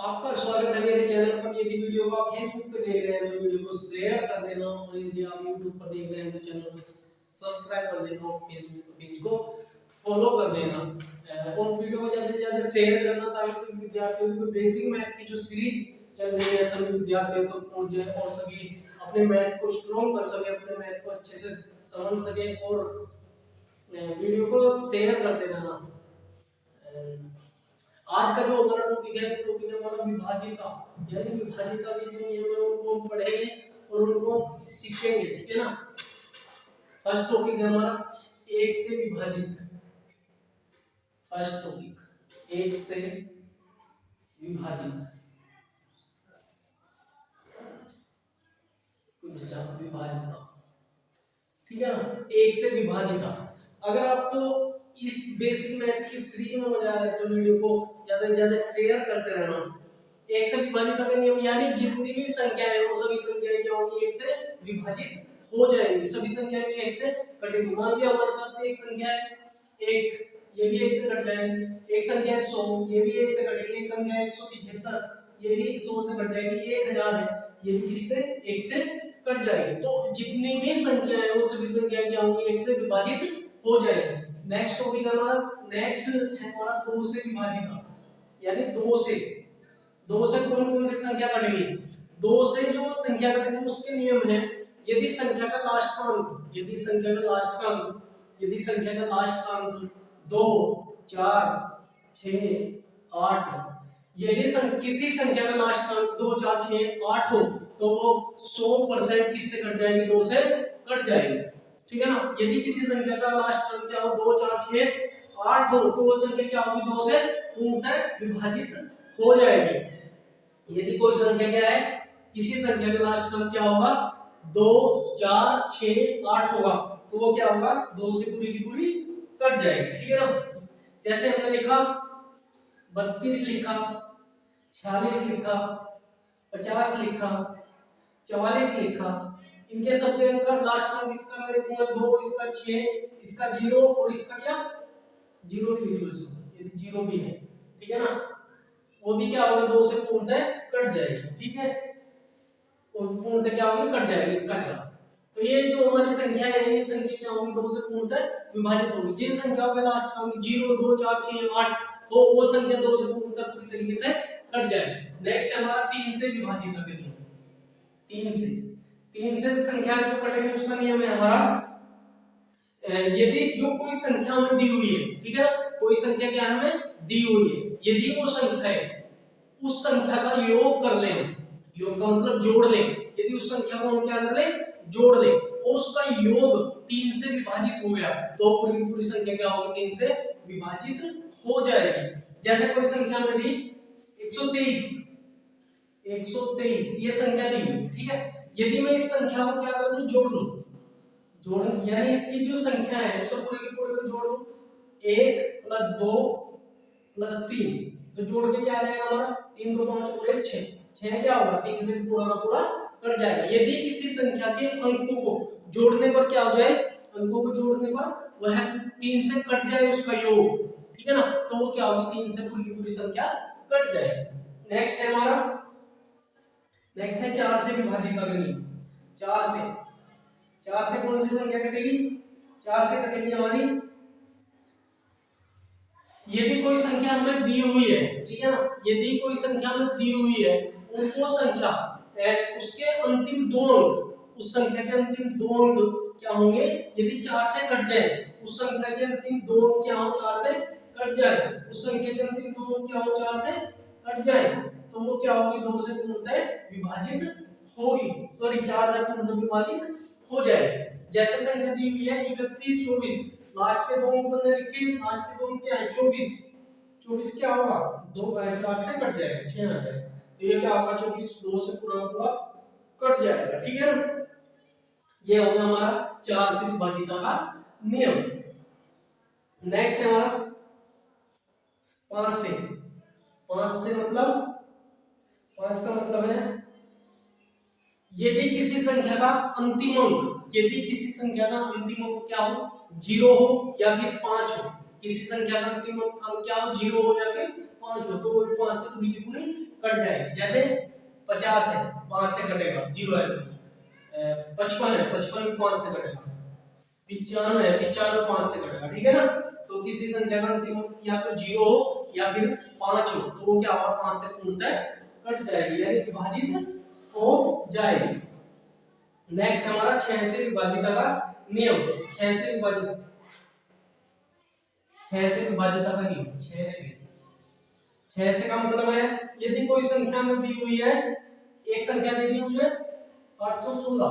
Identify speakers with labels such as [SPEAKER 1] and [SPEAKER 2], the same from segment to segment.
[SPEAKER 1] आपका स्वागत है मेरे चैनल पर। यदि वीडियो को आप फेसबुक पे देख रहे हैं तो वीडियो को शेयर कर देना, और यदि आप यूट्यूब पर देख रहे हैं तो चैनल को सब्सक्राइब कर देना और फेसबुक पेज को फॉलो कर देना। और वीडियो को ज़्यादा से ज़्यादा शेयर करना ताकि सभी विद्यार्थियों को बेसिक मैथ की जो सीरीज चल रही है सभी विद्यार्थियों तक पहुंच जाए और सभी अपने मैथ को स्ट्रॉन्ग कर सके, अपने मैथ को अच्छे से समझ सके। और वीडियो को शेयर करते रहना। आज का जो हमारा टॉपिक है वो टॉपिक है हमारा विभाजिता, यानी विभाजिता के जो नियम है उनको हम पढ़ेंगे और उनको सीखेंगे, ठीक है ना। फर्स्ट टॉपिक है हमारा एक से विभाजित। फर्स्ट टॉपिक एक से विभाजित। विभाजिता, ठीक है ना, एक से विभाजिता। अगर आपको इस बेसिक मैथ की सीरीज में मजा आ रहा है तो वीडियो को ज्यादा से ज्यादा शेयर करते रहना। एक से विभाजित का नियम, यानी जितनी भी संख्या है वो सभी संख्याएं क्या होंगी, एक से विभाजित हो जाएंगी। सभी संख्याएं भी एक से कटेंगी। मान लिया हमारे पास एक संख्या है एक, ये भी एक से कट जाएगी। एक संख्या है 100, ये भी एक से कटेगी। एक संख्या है 175, ये भी 100 से कट जाएगी। 1000 है, ये भी किससे, एक से कट जाएगी। तो जितनी भी संख्या है वो सभी संख्याएं क्या होंगी, एक से विभाजित हो जाएगी। नेक्स्ट टॉपिक हमारा नेक्स्ट है हमारा दो से विभाजित, यानी दो से कौन कौन सी संख्या कटेगी। दो से जो संख्या कटेगी उसके नियम है, यदि संख्या का लास्ट अंक, यदि संख्या का लास्ट अंक, यदि संख्या का लास्ट अंक 2, 4, 6, 8, यदि किसी संख्या का लास्ट अंक 2, 4, 6, 8 हो तो वो 100% किससे कट जाएगी, 2 से कट जाएगी, ठीक है ना। यदि किसी संख्या का लास्ट अंक क्या हो, 2, 4, 6, 8 हो तो वो संख्या क्या होगी, 2 से पूर्णतः विभाजित हो जाएगी। यदि कोई संख्या क्या है, किसी संख्या का लास्ट अंक क्या होगा, 2, 4, 6, 8 होगा तो वो क्या होगा, 2 से पूरी की पूरी कट जाएगी, ठीक है ना। जैसे हमने लिखा 32 लिखा, 46 लिखा, 50 लिखा, 44 लिखा, इनके सब का लास्ट अंक इसका मैं देखूंगा 2, इसका 6, इसका 0 और इसका क्या 0 भी लिख लो इसको, यदि 0 भी है, ठीक है ना, वो भी क्या होगा, 2 से पूर्णतः कट जाएगी, ठीक है। और पूर्णतः क्या होगी, कट जाएगी इसका 4। तो ये जो हमारी संख्या है, ये संख्या क्या होगी, 2 से पूर्णतः विभाजित होगी। जिन संख्याओं के लास्ट अंक 0, 2, 4, 6, 8 हो वो संख्या 2 से पूर्णतः पूरी तरीके से कट जाएगी। नेक्स्ट हमारा 3 से विभाजित का नियम। 3 से संख्या जो कटेगी उसका नियम है हमारा, यदि जो कोई संख्या हमें दी हुई है, ठीक है ना, कोई संख्या क्या हमें दी हुई है, यदि वो संख्या है उस संख्या का योग कर लें, योग का मतलब जोड़ लें, यदि उस संख्या को हम क्या कर लें, जोड़ लें और उसका योग 3 से विभाजित हो गया तो पूरी की पूरी संख्या क्या होगी, 3 से विभाजित हो जाएगी। जैसे कोई संख्या में दी 123, ये संख्या दी हुई, ठीक है। यदि मैं इस संख्या को क्या कर दूं, जोड़ दूं, यानी इसकी जो संख्या है उसे पूरी की पूरी को जोड़ दूं, 1 + 2 + 3, तो जोड़ के क्या आ जाएगा हमारा, 3 को 5 और 1 6, 6 क्या होगा, 3 से पूरा का पूरा कट जाएगा। यदि किसी संख्या के अंकों को जोड़ने पर क्या हो जाए, अंकों को जोड़ने पर वह 3 से कट जाए उसका योग, ठीक है ना, तो वो क्या होगी, 3 से पूरी की पूरी संख्या कट जाएगी। नेक्स्ट है हमारा, नेक्स्ट है 4 से विभाजित का नियम। 4 से कौन सी संख्या कटेगी, 4 से कटेगी हमारी, यदि कोई संख्या हमें दी हुई है, ठीक है ना, यदि कोई संख्या हमें दी हुई है और वो संख्या उसके अंतिम 2 अंक, उस संख्या के अंतिम 2 अंक क्या होंगे, यदि 4 से कट जाए, उस संख्या के अंतिम 2 अंक क्या हो, 4 से कट जाए, उस संख्या के अंतिम 2 अंक क्या हो, 4 से कट जाए तो वो क्या होगी, 2 से पूर्णतः विभाजित होगी, सॉरी 4 से पूर्णतः विभाजित हो जाएगी। जैसे संख्या दी हुई है 31, 24, लास्ट के 2 अंक मैंने लिखे, लास्ट के 2 अंक क्या है, 24 क्या होगा, 2 4 से कट जाएगा, 6 आ जाएगा, तो ये क्या होगा, 24 2 से पूरा पूरा कट जाएगा, ठीक है ना। ये हो गया हमारा 4 से विभाजिता का नियम। नेक्स्ट है हमारा 5 से मतलब 5 का मतलब है यदि किसी संख्या का अंतिम अंक, यदि किसी संख्या का अंतिम अंक क्या हो, 0 हो या फिर 5 हो, किसी संख्या का अंतिम अंक क्या हो, 0 हो या फिर 5 हो, तो वो 5 से पूरी की पूरी कट जाएगी। जैसे 50 है, 5 से कटेगा, 0 है। 55 है, 55 भी 5 से कटेगा। 95 है, 95 5 से कटेगा, ठीक है ना। तो किसी संख्या का अंतिम अंक या तो 0 हो या फिर 5 हो, तो वो क्या होगा, 5 से पूर्णतः कट जाएगी, यानी विभाजित हो जाएगी। नेक्स्ट हमारा 6 से विभाजिता का नियम। 6 से विभाजित 6 से विभाजिता का नियम। 6 से का मतलब है, यदि कोई संख्या में दी हुई है, एक संख्या दे दी मुझे 816,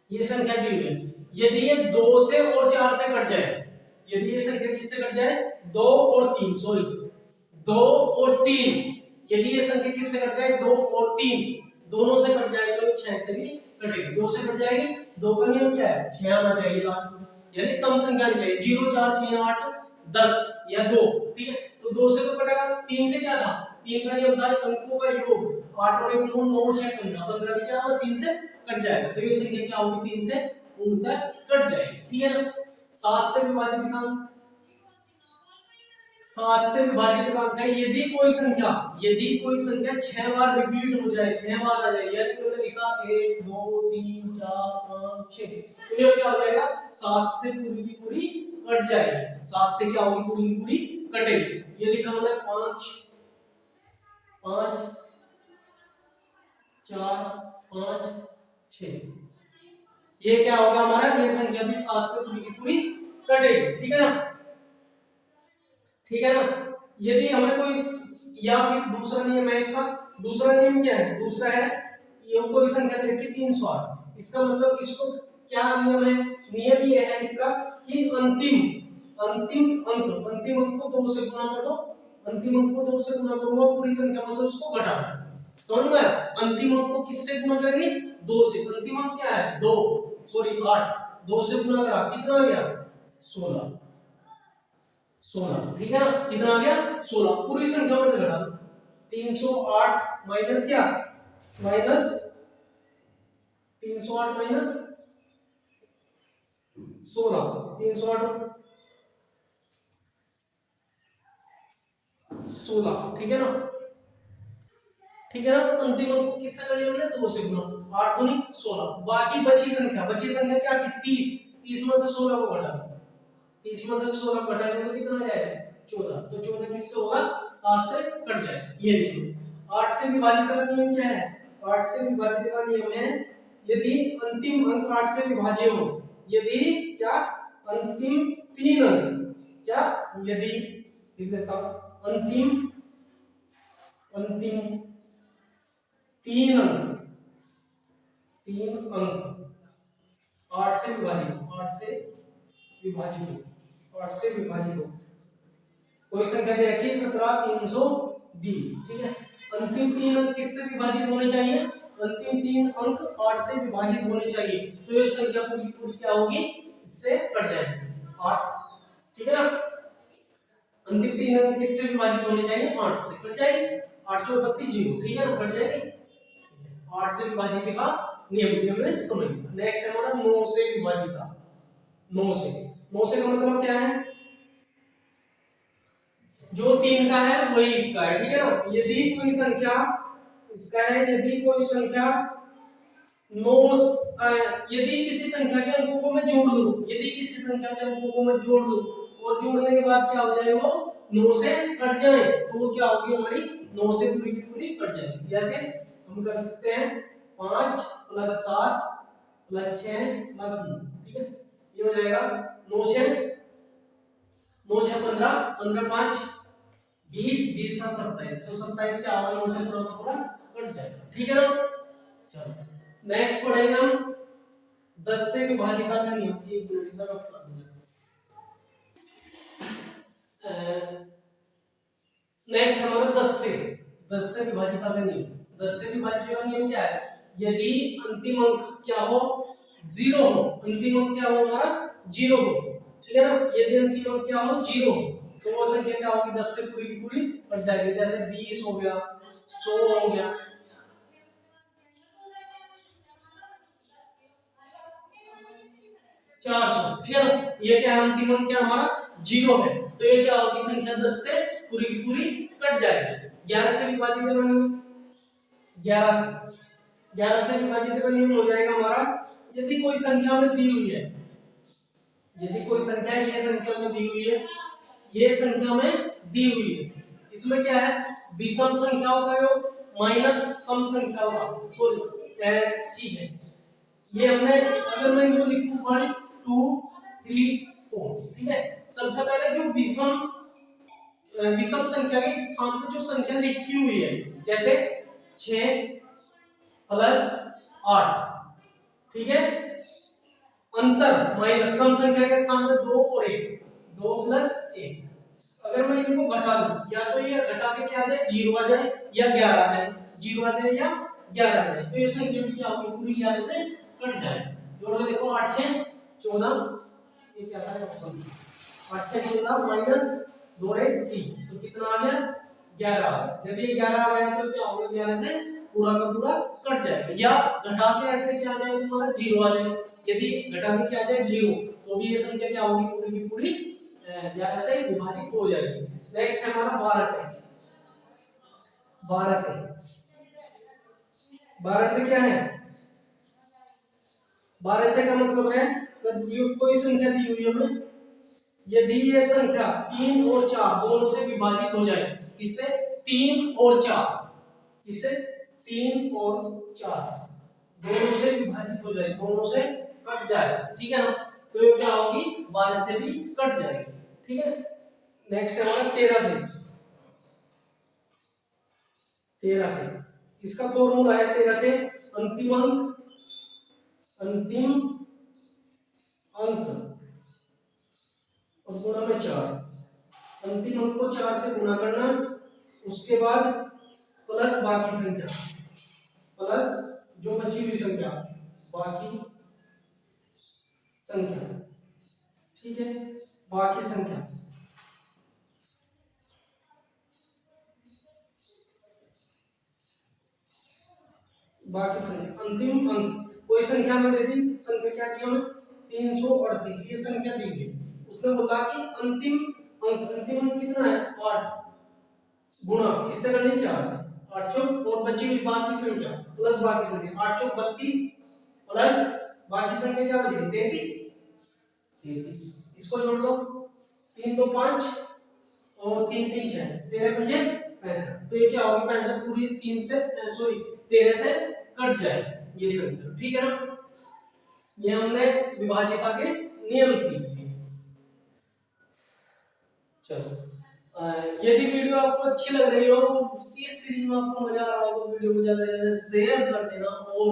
[SPEAKER 1] ये संख्या दी हुई है, यदि ये 2 से और 4 से कट जाए, यदि ये संख्या किससे कट जाए, 2 और 3, सॉरी 2 और 3, यदि ये संख्या किससे कट जाए, 2 और 3 दोनों से कट जाए, तो ये 6 से भी कटेगी। 2 से कट जाएगी, 2 का नियम क्या है, 6 आना चाहिए लास्ट में, यानी सम संख्या आनी चाहिए, 0 4 6 8 10 या 2, ठीक है। तो 2 से तो कटेगा, 3 से क्या था, 3 का नियम था अंकों का योग, 8 और 1 9 6 15, 15 में क्या होगा, 3 से कट जाएगा, तो ये संख्या क्या होगी, 3 से पूर्णतः कट जाएगी, ठीक है ना। 7 से विभाजित अंक, 7 से विभाजित अंक है, यदि कोई संख्या 6 बार रिपीट हो जाए, 6 बार आ जाए, यानी मैंने लिखा 1 2 3 4 5 6, तो ये क्या हो जाएगा, 7 से पूरी की पूरी कट जाएगी। 7 से क्या होगी, पूरी की पूरी कटेगी। ये लिखा मैंने 5 5 4 5 6, ये क्या होगा हमारा, ये संख्या भी 7 से पूरी की पूरी कटेगी, ठीक है ना, ठीक है ना। यदि हमें कोई या फिर दूसरा नियम है इसका, दूसरा नियम क्या है, दूसरा है ये कोई संख्या दे रखी 308, इसका मतलब इसको क्या नियम है, नियम ये है इसका कि अंतिम अंक को 2 से गुणा कर दो, अंतिम अंक को 2 से गुणा करूंगा, पूरी संख्या में से उसको घटा दो, समझ में आया। अंतिम अंक को किससे गुणा करेंगे, 2 से, अंतिम अंक क्या है 2, सॉरी 8, 2 से गुणा करा कितना आ गया 16, 16, ठीक है ना, कितना आ गया 16, पूरी संख्या में से घटा दो, 308 माइनस क्या, माइनस 308 माइनस 16, 308 16, ठीक है ना, ठीक है ना। अंतिम अंक को किससे कर लिया हमने, 2 से गुणा, 8 दूनी 16, बाकी बची संख्या क्या थी 30, 30 में से 16 को घटा दो, 30 में से 16 को घटाएंगे तो कितना आ जाएगा 14, तो 14 किससे होगा, 7 से कट जाएगा, ये नियम। 8 से विभाजित का नियम क्या है, 8 से विभाजित का नियम है, यदि अंतिम अंक 8 से विभाज्य हो, यदि क्या, अंतिम 3 अंक क्या, यदि लिख देता हूं, अंतिम अंतिम 3 अंक 8 से विभाजित हो, 8 से विभाजित हो, 8 से विभाजित हो, कोई संख्या दे रखी है 17 320, ठीक है। अंतिम 3 अंक किससे विभाजित होने चाहिए, अंतिम 3 अंक 8 से विभाजित होने चाहिए, तो ये संख्या पूरी की पूरी क्या होगी, इससे कट जाएगी 8, ठीक है ना। अंतिम 3 अंक किससे विभाजित होने चाहिए, 8 से, कट जाएगी, 8 4 32 0, ठीक है ना, कट जाएगी। 8 से विभाजित का नियम हमने समझ लिया। नेक्स्ट है हमारा 9 से विभाजित, 9 से का मतलब क्या है, जो 3 का है वही इसका है, ठीक है ना। यदि कोई संख्या इसका है, यदि कोई संख्या 9 यदि किसी संख्या के अंकों को मैं जोड़ लूं, यदि किसी संख्या के अंकों को मैं जोड़ लूं और जोड़ने के बाद क्या हो जाए, वो 9 से कट जाए, तो वो क्या होगी हमारी 9 से पूरी की पूरी कट जाएगी। जैसे हम कर सकते हैं 5 + 7 + 6 + 9, ठीक है, ये हो जाएगा 9 6 15 15 5 20 20 27, तो 27 के आगे 9 से पूरा का पूरा कट जाएगा, ठीक है ना। चलो नेक्स्ट पढ़ेंगे हम 10 से विभाजिता का नियम, एक मिनट इसका बता दूंगा। नेक्स्ट हमारा 10 से विभाजिता का नियम। 10 से विभाजिता का नियम क्या है, यदि अंतिम अंक क्या हो 0 हो, अंतिम अंक क्या हो हमारा 0 हो, ठीक है ना, यदि अंतिम अंक क्या हो 0 हो, तो वो संख्या क्या होगी 10 से पूरी की पूरी कट जाएगी। जैसे 20 हो गया, 100 हो गया, 400, ठीक है ना, ये क्या है, अंतिम अंक क्या हमारा 0 है, तो ये क्या होगी संख्या 10 से पूरी की पूरी कट जाएगी। 11 से विभाजित का नियम, 11 से विभाजित का नियम हो जाएगा हमारा, यदि कोई संख्या में दी हुई है, यदि कोई संख्या ये संख्या में दी हुई है, ये संख्या में दी हुई है, इसमें क्या है, विषम संख्याओं का योग माइनस सम संख्याओं का, सॉरी ठीक है, ये हमने, अगर मैं इनको लिखूं 1 2 3 4, ठीक है, सबसे पहले जो विषम संख्या के स्थान पे जो संख्या लिखी हुई है, जैसे 6 प्लस 8, ठीक है, अंतर माइनस सम संख्या के स्थान पे 2 और 1, 2 प्लस 1, अगर मैं इनको घटा दूं, या तो ये घटा के क्या आ जाए 0 आ जाए, या 11 आ जाए, 0 आ जाए या 11 आ जाए, तो ये संख्या भी क्या होगी, पूरी 11 से कट जाए। जोड़ के देखो 8 6 14, ये क्या था 8 6 14 माइनस 2 1 3, तो कितना आ गया 11 आ गया। जब ये 11 आ गया तो क्या होगा, 11 से पूरा का पूरा कट जाएगा, या घटा के ऐसे क्या आ जाएगा तुम्हारा 0 आ जाएगा, यदि घटा के क्या आ जाए 0, तो भी ये संख्या क्या होगी, पूरी की पूरी 11 से विभाजित हो जाएगी। नेक्स्ट है हमारा 12 से, 12 से, 12 से क्या है, 12 से का मतलब है कोई संख्या दी हुई है हमें, यदि ये संख्या 3 और 4 दोनों से विभाजित हो जाए, किससे 3 और 4, किससे 3 और 4 दोनों से विभाजित हो जाए, दोनों से कट जाए, ठीक है ना, तो ये क्या होगी 12 से भी कट जाएगी, ठीक है। नेक्स्ट है हमारा 13 से, 13 से, इसका फॉर्मूला है 13 से अंतिम अंक, अंतिम अंक और गुणा में 4, अंतिम अंक को 4 से गुणा करना, उसके बाद प्लस बाकी संख्या, प्लस जो बची हुई संख्या, बाकी संख्या, ठीक है, बाकी संख्या, बाकी संख्या, अंतिम अंक, कोई संख्या में दे दी, संख्या क्या दी हमें 338, ये संख्या दी गई, उसने बोला कि अंतिम अंक, अंतिम अंक कितना है 8, गुणा किससे करनी 4 से, 8 चौक और बची हुई बाकी संख्या प्लस बाकी संख्या, 8 चौक 32 प्लस बाकी संख्या क्या बची 33, 33, इसको जोड़ लो, 3 2 5 और 3 3 6, 13 5 65, तो ये क्या होगी 65 पूरी 3 से सॉरी 13 से कट जाए ये संख्या, ठीक है ना, ये हमने विभाजिता के नियम सीखे। चलो यदि वीडियो आपको अच्छी लग रही हो, इस सीरीज में आपको मजा आ रहा हो, तो वीडियो को ज्यादा से ज्यादा शेयर कर देना, और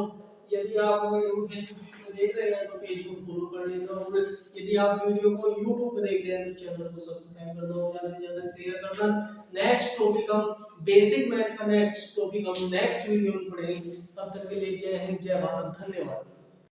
[SPEAKER 1] यदि आप वीडियो को फेसबुक पे देख रहे हैं तो पेज को फॉलो कर लेना, और यदि आप वीडियो को यूट्यूब पे देख रहे हैं तो चैनल को सब्सक्राइब करना और ज्यादा से ज्यादा शेयर करना। नेक्स्ट टॉपिक हम बेसिक मैथ का नेक्स्ट टॉपिक हम नेक्स्ट वीडियो में पढ़ेंगे, तब तक के लिए जय हिंद जय भारत, धन्यवाद।